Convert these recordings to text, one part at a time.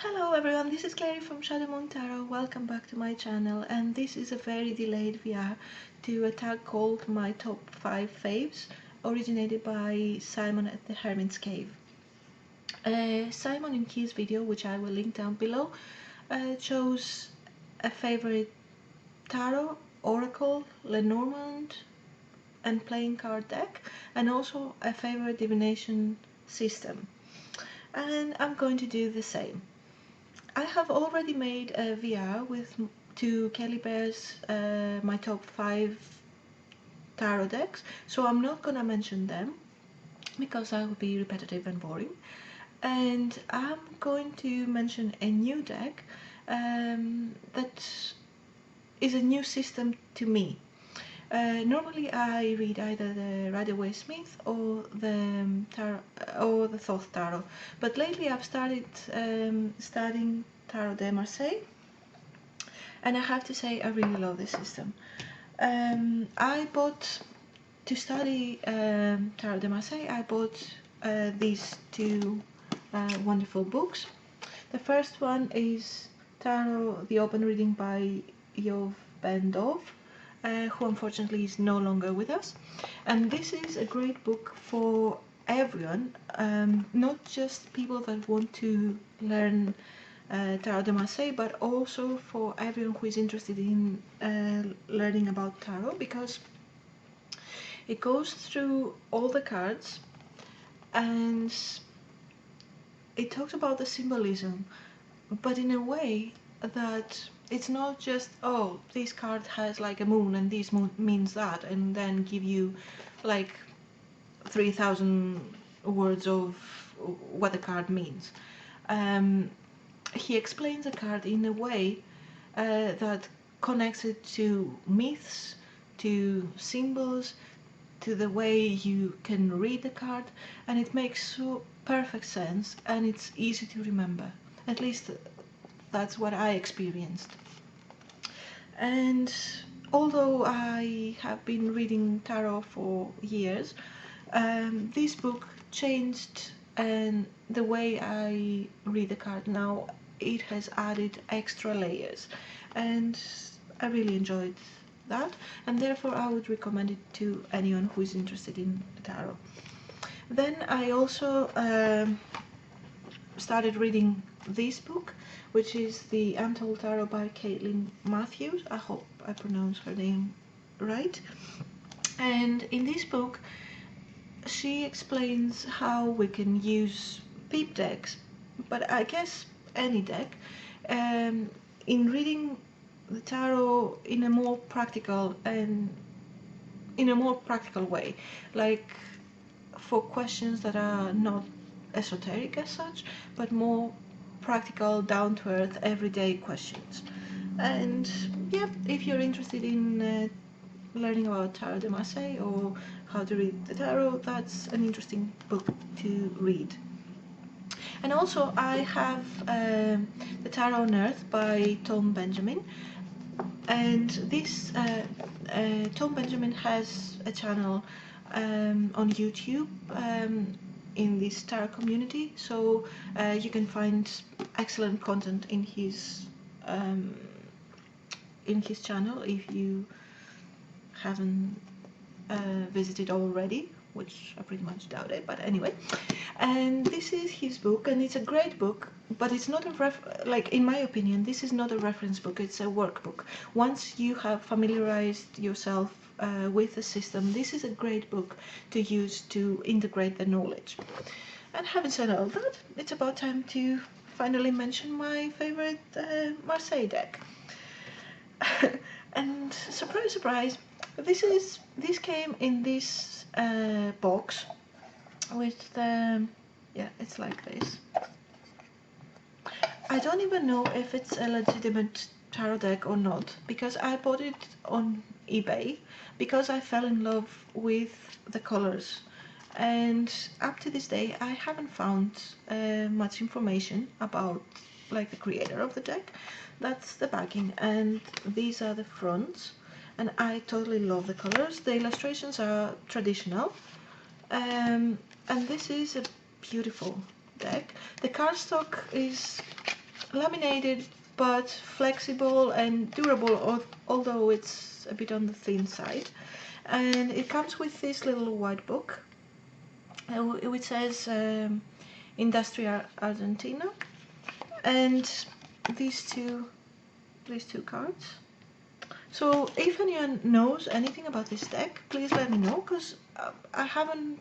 Hello everyone, this is Clary from Shadow Moon Tarot. Welcome back to my channel, and this is a very delayed VR to a tag called My Top 5 Faves, originated by Simon at the Hermit's Cave. Simon, in his video, which I will link down below, chose a favorite tarot, oracle, Lenormand and playing card deck, and also a favorite divination system. And I'm going to do the same. I have already made a VR with to Kelly Bear's my top 5 tarot decks, so I'm not gonna mention them because that would be repetitive and boring. And I'm going to mention a new deck that is a new system to me. Normally I read either the Rider-Waite-Smith or the Thoth Tarot, but lately I've started studying Tarot de Marseille, and I have to say I really love this system. I bought, to study Tarot de Marseille, I bought these two wonderful books. The first one is Tarot, the Open Reading by Yov Ben Dov, who unfortunately is no longer with us. And this is a great book for everyone, not just people that want to learn Tarot de Marseille, but also for everyone who is interested in learning about tarot, because it goes through all the cards and it talks about the symbolism, but in a way that it's not just, oh, this card has like a moon and this moon means that, and then give you like 3,000 words of what the card means. He explains the card in a way that connects it to myths, to symbols, to the way you can read the card, and it makes so perfect sense and it's easy to remember. At least that's what I experienced. And although I have been reading tarot for years, this book changed the way I read the card. Now it has added extra layers, and I really enjoyed that, and therefore I would recommend it to anyone who is interested in tarot. Then I also started reading this book, which is the Untold Tarot by Caitlin Matthews. I hope I pronounce her name right. And in this book she explains how we can use peep decks, but I guess any deck, in reading the tarot in a more practical way, like for questions that are not esoteric as such, but more practical, down-to-earth, everyday questions. And yeah, if you're interested in learning about Tarot de Marseille or how to read the tarot, that's an interesting book to read. And also I have the Tarot on Earth by Tom Benjamin, and this Tom Benjamin has a channel on YouTube in this tarot community, so you can find excellent content in his channel if you haven't visited already, which I pretty much doubt it, but anyway. And this is his book, and it's a great book, but it's not like, in my opinion, this is not a reference book, it's a workbook. Once you have familiarized yourself with the system, this is a great book to use to integrate the knowledge. And having said all that, it's about time to finally mention my favorite Marseille deck. And surprise, surprise, this came in this box with the, yeah, it's like this. I don't even know if it's a legitimate tarot deck or not, because I bought it on eBay because I fell in love with the colors, and up to this day I haven't found much information about like the creator of the deck. That's the backing, and these are the fronts, and I totally love the colors. The illustrations are traditional, and this is a beautiful deck. The cardstock is laminated but flexible and durable, although it's a bit on the thin side. And it comes with this little white book which says Industria Argentina, and these two cards. So if anyone knows anything about this deck, please let me know, because I haven't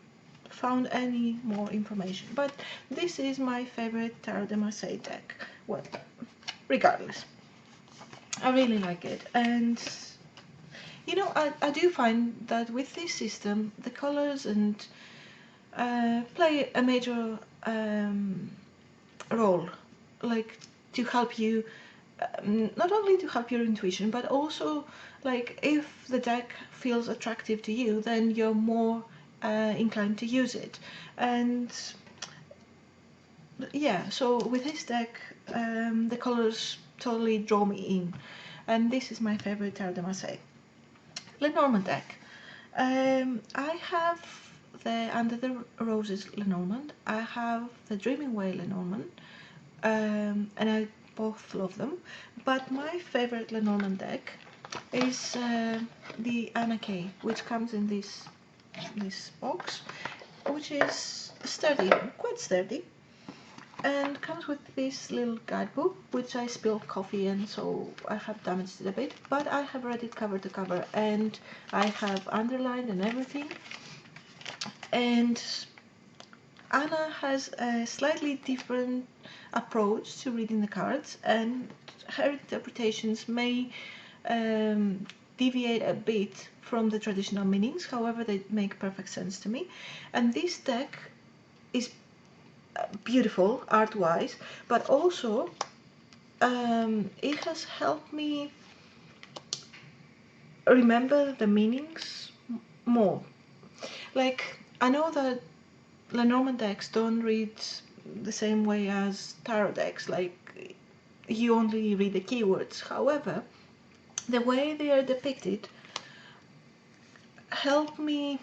found any more information. But this is my favorite Tarot de Marseille deck. Well, regardless, I really like it. And you know, I do find that with this system, the colors and play a major role, like to help you, not only to help your intuition, but also like if the deck feels attractive to you, then you're more inclined to use it. And yeah, so with this deck, the colors totally draw me in, and this is my favorite Tarot de Marseille. Lenormand deck. I have the Under the Roses Lenormand. I have the Dreaming Way Lenormand, and I both love them. But my favorite Lenormand deck is the Anna Kay, which comes in this box, which is sturdy, quite sturdy, and comes with this little guidebook, which I spilled coffee in, so I have damaged it a bit, but I have read it cover to cover, and I have underlined and everything. And Anna has a slightly different approach to reading the cards, and her interpretations may deviate a bit from the traditional meanings. However, they make perfect sense to me. And this deck is beautiful art-wise, but also it has helped me remember the meanings more. Like, I know that Lenormand decks don't read the same way as tarot decks, like you only read the keywords. However, the way they are depicted help me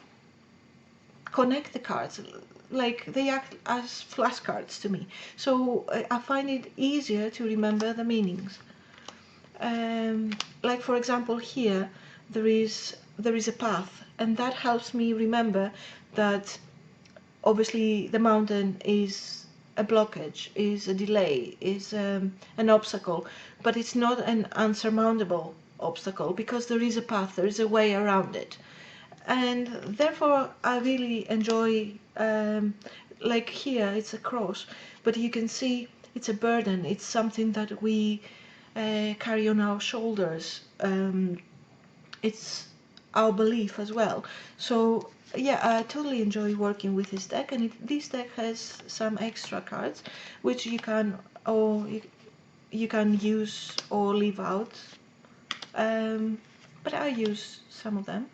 connect the cards, like they act as flashcards to me, so I find it easier to remember the meanings. Like for example, here there is a path, and that helps me remember that obviously the mountain is a blockage, is a delay, is an obstacle, but it's not an unsurmountable obstacle because there is a path, there is a way around it. And therefore I really enjoy, like here it's a cross, but you can see it's a burden, it's something that we carry on our shoulders, it's our belief as well. So yeah, I totally enjoy working with this deck, and this deck has some extra cards which you can you can use or leave out, but I use some of them.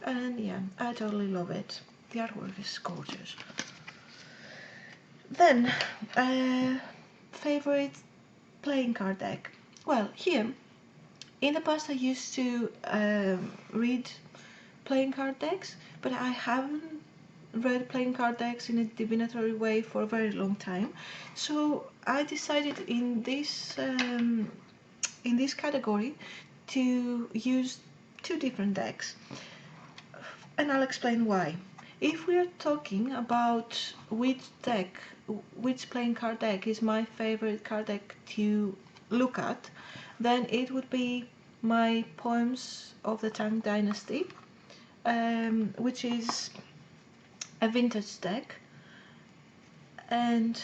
And yeah, I totally love it. The artwork is gorgeous. Then, favorite playing card deck. Well, here, in the past I used to read playing card decks, but I haven't read playing card decks in a divinatory way for a very long time. So I decided in this category to use two different decks. And I'll explain why. If we are talking about which playing card deck is my favorite card deck to look at, then it would be my Poems of the Tang Dynasty, which is a vintage deck, and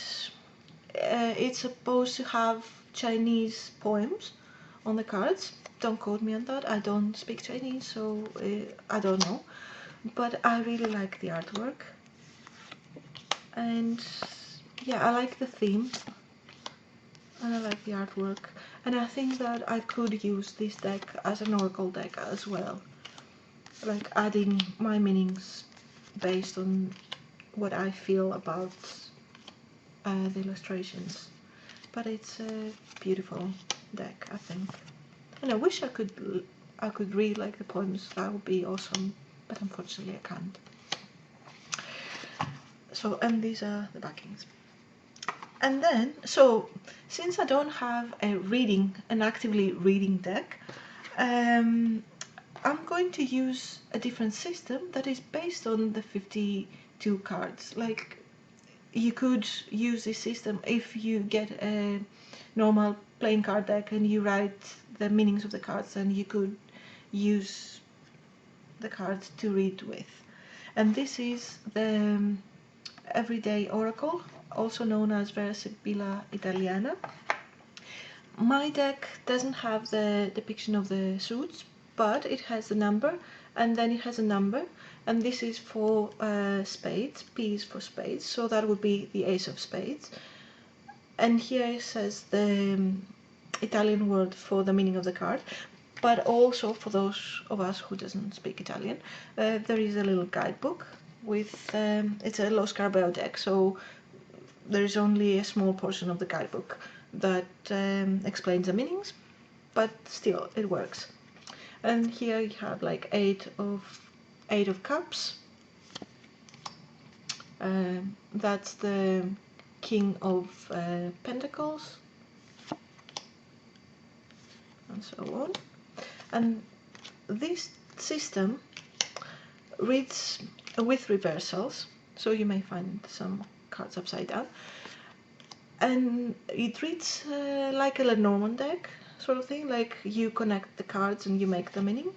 it's supposed to have Chinese poems on the cards. Don't quote me on that, I don't speak Chinese, so I don't know. But I really like the artwork, and yeah, I like the theme, and I like the artwork, and I think that I could use this deck as an oracle deck as well, like adding my meanings based on what I feel about the illustrations. But it's a beautiful deck, I think, and I wish I could read like the poems. That would be awesome, but unfortunately I can't. So, and these are the backings. And then, so since I don't have an actively reading deck, I'm going to use a different system that is based on the 52 cards. Like, you could use this system if you get a normal playing card deck and you write the meanings of the cards, and you could use the cards to read with. And this is the Everyday Oracle, also known as Versibila Italiana. My deck doesn't have the depiction of the suits, but it has the number, and then it has a number, and this is for spades. P is for spades, so that would be the ace of spades. And here it says the Italian word for the meaning of the card, but also for those of us who doesn't speak Italian, there is a little guidebook with, it's a Lo Scarabeo deck, so there is only a small portion of the guidebook that explains the meanings, but still it works. And here you have like eight of cups. That's the King of Pentacles, and so on. And this system reads with reversals, so you may find some cards upside down, and it reads like a Lenormand deck sort of thing, like you connect the cards and you make the meaning.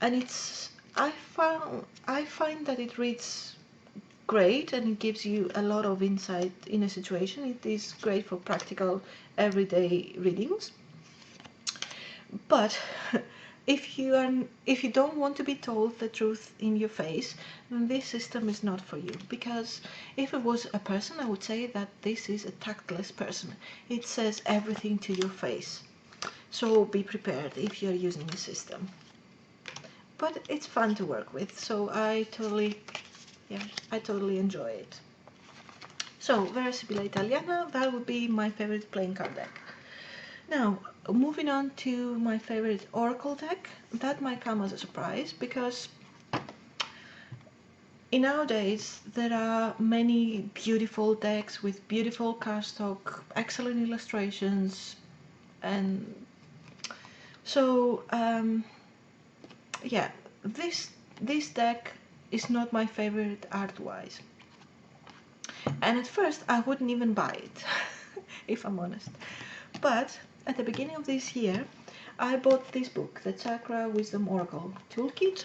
And I find that it reads great, and it gives you a lot of insight in a situation. It is great for practical everyday readings. But if you don't want to be told the truth in your face, then this system is not for you. Because if it was a person, I would say that this is a tactless person. It says everything to your face. So be prepared if you're using the system. But it's fun to work with, so I totally enjoy it. So Versibila Italiana, that would be my favorite playing card deck. Now, moving on to my favorite Oracle deck, that might come as a surprise, because in nowadays there are many beautiful decks with beautiful cardstock, excellent illustrations, and so yeah, this deck is not my favorite art-wise. And at first I wouldn't even buy it, if I'm honest. But at the beginning of this year, I bought this book, the Chakra Wisdom Oracle Toolkit,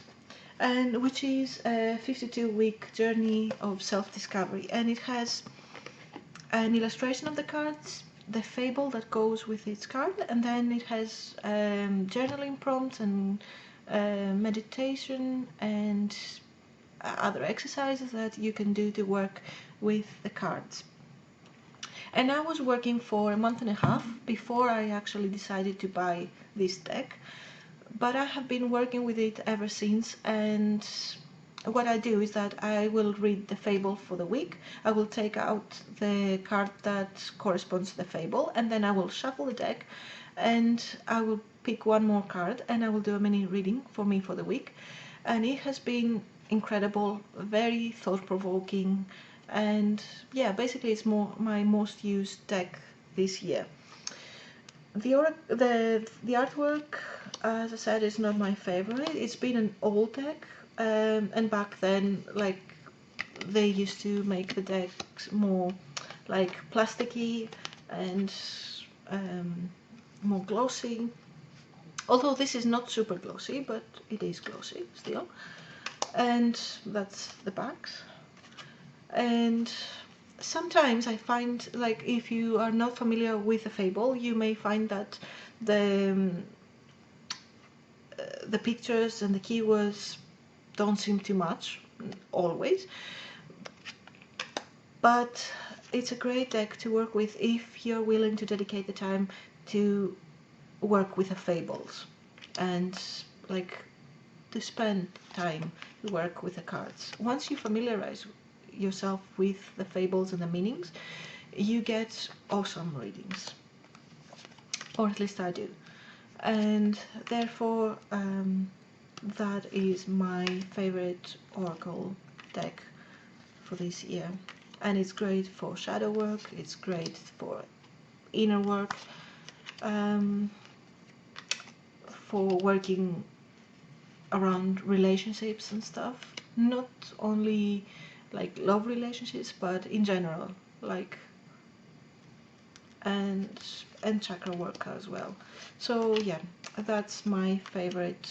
and which is a 52-week journey of self-discovery. And it has an illustration of the cards, the fable that goes with each card, and then it has journaling prompts and meditation and other exercises that you can do to work with the cards. And I was working for a month and a half before I actually decided to buy this deck, but I have been working with it ever since. And what I do is that I will read the fable for the week, I will take out the card that corresponds to the fable, and then I will shuffle the deck and I will pick one more card and I will do a mini reading for me for the week. And it has been incredible, very thought-provoking, and yeah, basically it's my most used deck this year. The artwork, as I said, is not my favorite. It's been an old deck, and back then, like, they used to make the decks more like plasticky and more glossy. Although this is not super glossy, but it is glossy still. And that's the backs. And sometimes I find, like, if you are not familiar with a fable, you may find that the pictures and the keywords don't seem too much, always. But it's a great deck to work with if you're willing to dedicate the time to work with the fables and, like, to spend time to work with the cards. Once you familiarize yourself with the fables and the meanings, you get awesome readings, or at least I do. And therefore that is my favorite Oracle deck for this year. and it's great for shadow work, it's great for inner work, um, for working around relationships and stuff, not only like love relationships but in general, like, and chakra work as well. So yeah, that's my favorite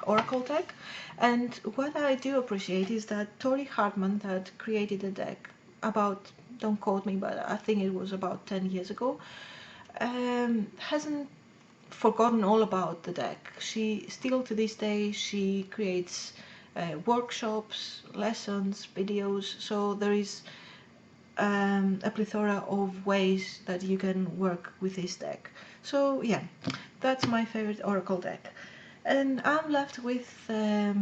oracle deck. And what I do appreciate is that Tori Hartman, that created the deck about, don't quote me, but I think it was about 10 years ago, hasn't forgotten all about the deck. She still to this day she creates workshops, lessons, videos, so there is a plethora of ways that you can work with this deck. So yeah, that's my favorite oracle deck. And I'm left with the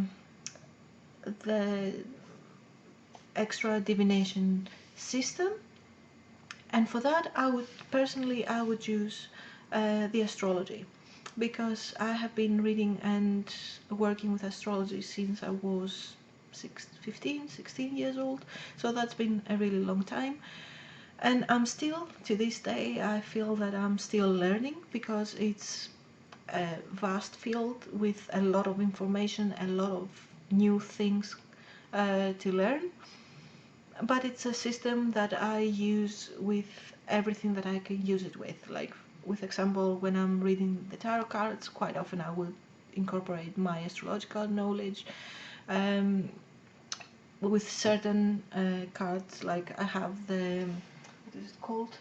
extra divination system, and for that I would use the astrology, because I have been reading and working with astrology since I was 16 years old, so that's been a really long time. And I'm still, to this day, I feel that I'm still learning, because it's a vast field with a lot of information, a lot of new things to learn. But it's a system that I use with everything that I can use it with. Like, with example, when I'm reading the tarot cards, quite often I will incorporate my astrological knowledge. Um, with certain cards, like I have the, what is it called?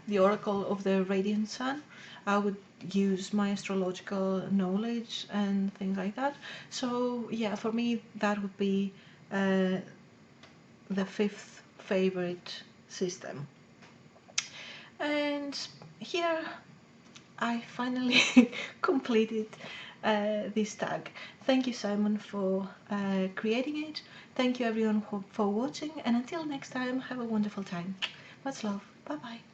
The Oracle of the Radiant Sun. I would use my astrological knowledge and things like that. So yeah, for me that would be the fifth favorite system. And here I finally completed this tag. Thank you, Simon, for creating it. Thank you everyone for watching, and until next time, have a wonderful time. Much love. Bye bye.